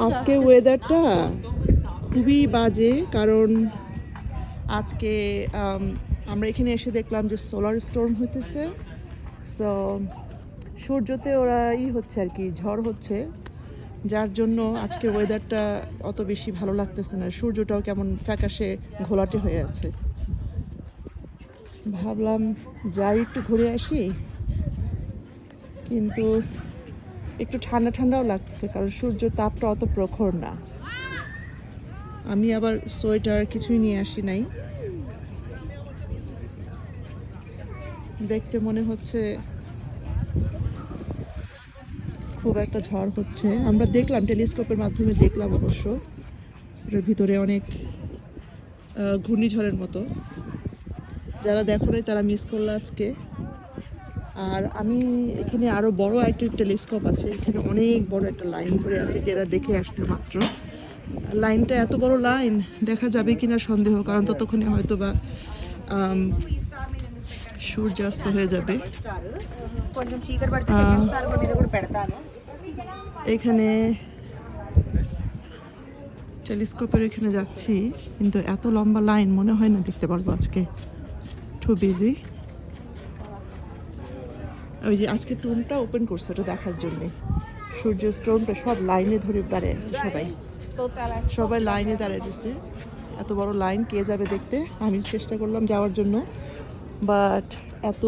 আজকে ওয়েদারটা খুবই বাজে, কারণ আজকে আমরা এখানে এসে দেখলাম যে সোলার স্টর্ম হইতেছে। সো সূর্যতে ওরা হচ্ছে আর কি, ঝড় হচ্ছে, যার জন্য আজকে ওয়েদারটা অত বেশি ভালো লাগতেছে না। সূর্যটাও কেমন ফ্যাকাশে ঘোলাটে হয়ে আছে। ভাবলাম যাই একটু ঘুরে আসি, কিন্তু একটু ঠান্ডা ঠান্ডাও লাগতেছে, কারণ সূর্য তাপটা অত প্রখর না। আমি আবার সোয়েটার কিছুই নিয়ে আসি নাই। দেখতে মনে হচ্ছে খুব একটা ঝড় হচ্ছে। আমরা দেখলাম, টেলিস্কোপের মাধ্যমে দেখলাম অবশ্য, এর ভিতরে অনেক ঘূর্ণিঝড়ের মতো। যারা দেখো নাই তারা মিস করলো আজকে। আর আমি এখানে আরো বড় একটা টেলিস্কোপ আছে, এখানে অনেক বড় একটা লাইন ধরে আছে, যেটা দেখে আসলে মাত্র। লাইনটা এত বড় লাইন, দেখা যাবে কিনা সন্দেহ, কারণ ততক্ষণে হয়তো বা সূর্যাস্ত হয়ে যাবে। এখানে টেলিস্কোপের এখানে যাচ্ছি, কিন্তু এত লম্বা লাইন মনে হয় না দেখতে পারবো আজকে, টু বিজি। ওই যে আজকে টুনটা ওপেন করছে ওটা দেখার জন্যে, সূর্য স্টোনটা সব লাইনে ধরে দাঁড়িয়ে আছে, সবাই লাইনে দাঁড়িয়ে রয়েছে। এত বড় লাইন কে যাবে দেখতে? আমি চেষ্টা করলাম যাওয়ার জন্য, বাট এত